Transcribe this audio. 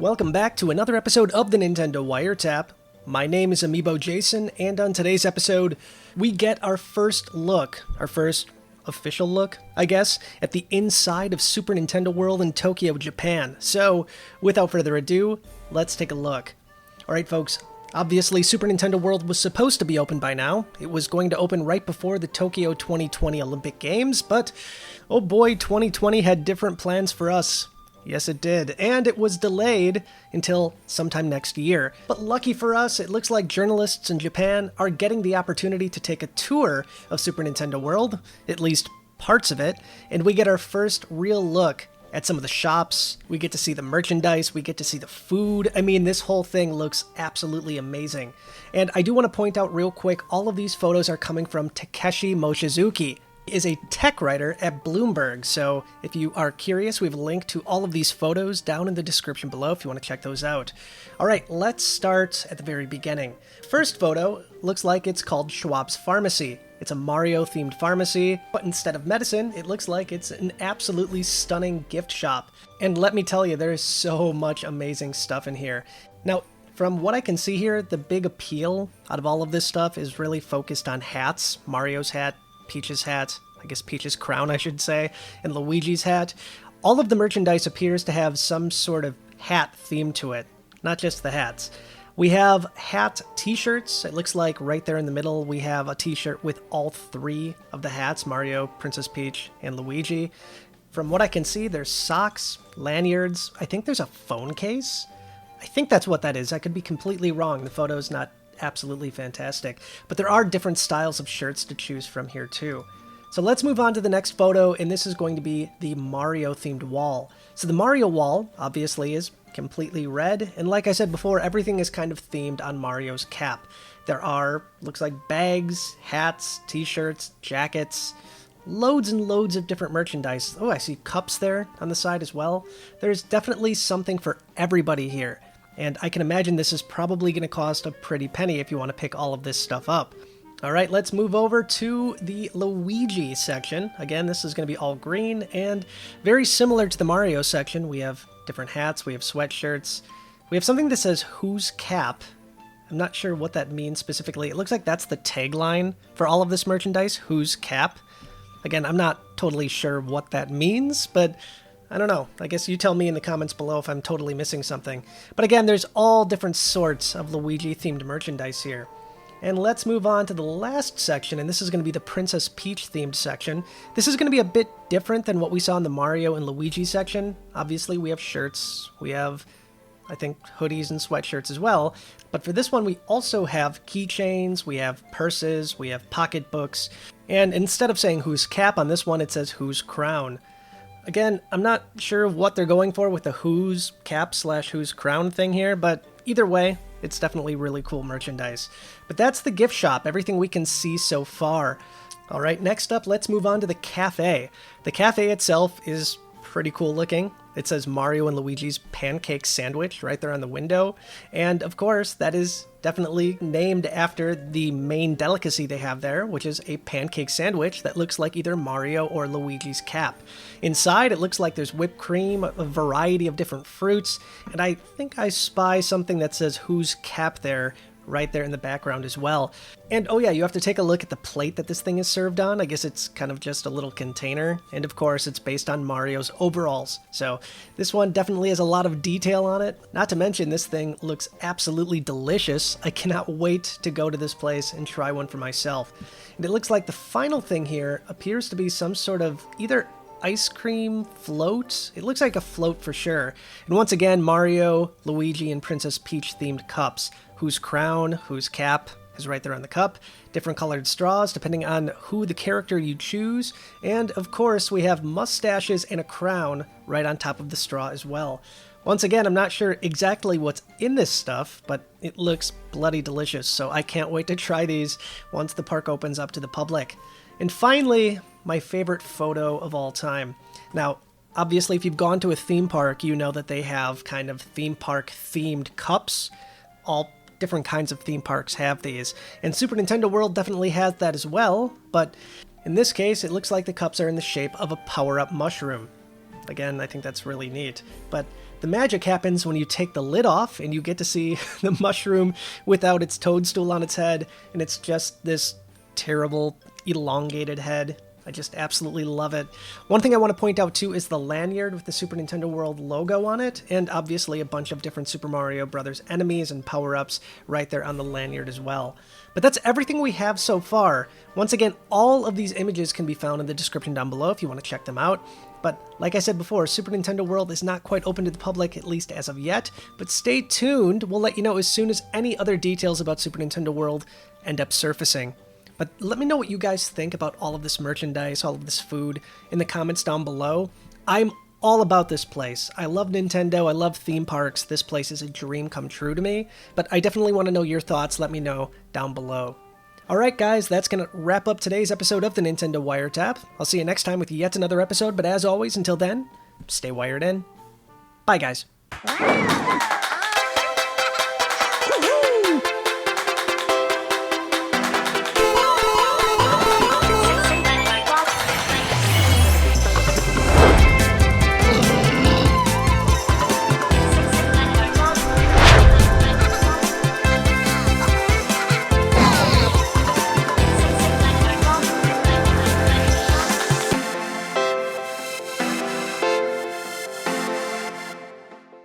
Welcome back to another episode of the Nintendo Wiretap. My name is Amiibo Jason, and on today's episode, we get our first official look, I guess, at the inside of Super Nintendo World in Tokyo, Japan. So, without further ado, let's take a look. Alright folks, obviously Super Nintendo World was supposed to be open by now. It was going to open right before the Tokyo 2020 Olympic Games, but oh boy, 2020 had different plans for us. Yes, it did, and it was delayed until sometime next year. But lucky for us, it looks like journalists in Japan are getting the opportunity to take a tour of Super Nintendo World, at least parts of it, and we get our first real look at some of the shops. We get to see the merchandise, we get to see the food. I mean, this whole thing looks absolutely amazing. And I do want to point out real quick, all of these photos are coming from Takashi Mochizuki. He is a tech writer at Bloomberg, so if you are curious, we've linked to all of these photos down in the description below if you want to check those out. Alright, let's start at the very beginning. First photo looks like it's called Schwab's Pharmacy. It's a Mario-themed pharmacy, but instead of medicine, it looks like it's an absolutely stunning gift shop. And let me tell you, there is so much amazing stuff in here. Now, from what I can see here, the big appeal out of all of this stuff is really focused on hats. Mario's hat, Peach's hat, I guess Peach's crown I should say, and Luigi's hat. All of the merchandise appears to have some sort of hat theme to it, not just the hats. We have hat t-shirts. It looks like right there in the middle we have a t-shirt with all three of the hats, Mario, Princess Peach, and Luigi. From what I can see, there's socks, lanyards, I think there's a phone case. I think that's what that is. I could be completely wrong. The photo's not absolutely fantastic. But there are different styles of shirts to choose from here too. So let's move on to the next photo, and this is going to be the Mario-themed wall. So the Mario wall, obviously, is completely red, and like I said before, everything is kind of themed on Mario's cap. There are, looks like bags, hats, t-shirts, jackets, loads and loads of different merchandise. Oh, I see cups there on the side as well. There's definitely something for everybody here. And I can imagine this is probably going to cost a pretty penny if you want to pick all of this stuff up. Alright, let's move over to the Luigi section. Again, this is going to be all green, and very similar to the Mario section. We have different hats, we have sweatshirts, we have something that says, "Whose cap?" I'm not sure what that means specifically. It looks like that's the tagline for all of this merchandise, "Whose cap?" Again, I'm not totally sure what that means, but I don't know. I guess you tell me in the comments below if I'm totally missing something. But again, there's all different sorts of Luigi-themed merchandise here. And let's move on to the last section, and this is going to be the Princess Peach-themed section. This is going to be a bit different than what we saw in the Mario and Luigi section. Obviously, we have shirts, we have, I think, hoodies and sweatshirts as well. But for this one, we also have keychains, we have purses, we have pocketbooks. And instead of saying "whose cap" on this one, it says "whose crown." Again, I'm not sure what they're going for with the "whose cap" / "whose crown" thing here, but either way, it's definitely really cool merchandise. But that's the gift shop, everything we can see so far. Alright, next up, let's move on to the cafe. The cafe itself is pretty cool looking. It says Mario and Luigi's Pancake Sandwich right there on the window. And of course, that is definitely named after the main delicacy they have there, which is a pancake sandwich that looks like either Mario or Luigi's cap. Inside, it looks like there's whipped cream, a variety of different fruits, and I think I spy something that says "whose cap" there, right there in the background as well. And oh yeah, you have to take a look at the plate that this thing is served on. I guess it's kind of just a little container, and of course it's based on Mario's overalls. So this one definitely has a lot of detail on it. Not to mention, this thing looks absolutely delicious. I cannot wait to go to this place and try one for myself. And it looks like the final thing here appears to be some sort of either ice cream float. It looks like a float for sure. And once again, Mario, Luigi, and Princess Peach themed cups. "Whose crown?" "Whose cap?" is right there on the cup. Different colored straws depending on who the character you choose. And of course, we have mustaches and a crown right on top of the straw as well. Once again, I'm not sure exactly what's in this stuff, but it looks bloody delicious, so I can't wait to try these once the park opens up to the public. And finally, my favorite photo of all time. Now, obviously, if you've gone to a theme park, you know that they have kind of theme park themed cups. All different kinds of theme parks have these, and Super Nintendo World definitely has that as well, but in this case, it looks like the cups are in the shape of a power-up mushroom. Again, I think that's really neat. But the magic happens when you take the lid off and you get to see the mushroom without its toadstool on its head, and it's just this terrible, elongated head. I just absolutely love it. One thing I want to point out too is the lanyard with the Super Nintendo World logo on it, and obviously a bunch of different Super Mario Bros. Enemies and power-ups right there on the lanyard as well. But that's everything we have so far. Once again, all of these images can be found in the description down below if you want to check them out. But like I said before, Super Nintendo World is not quite open to the public, at least as of yet, but stay tuned. We'll let you know as soon as any other details about Super Nintendo World end up surfacing. But let me know what you guys think about all of this merchandise, all of this food, in the comments down below. I'm all about this place. I love Nintendo, I love theme parks. This place is a dream come true to me, but I definitely want to know your thoughts. Let me know down below. Alright guys, that's going to wrap up today's episode of the Nintendo Wiretap. I'll see you next time with yet another episode, but as always, until then, stay wired in. Bye guys.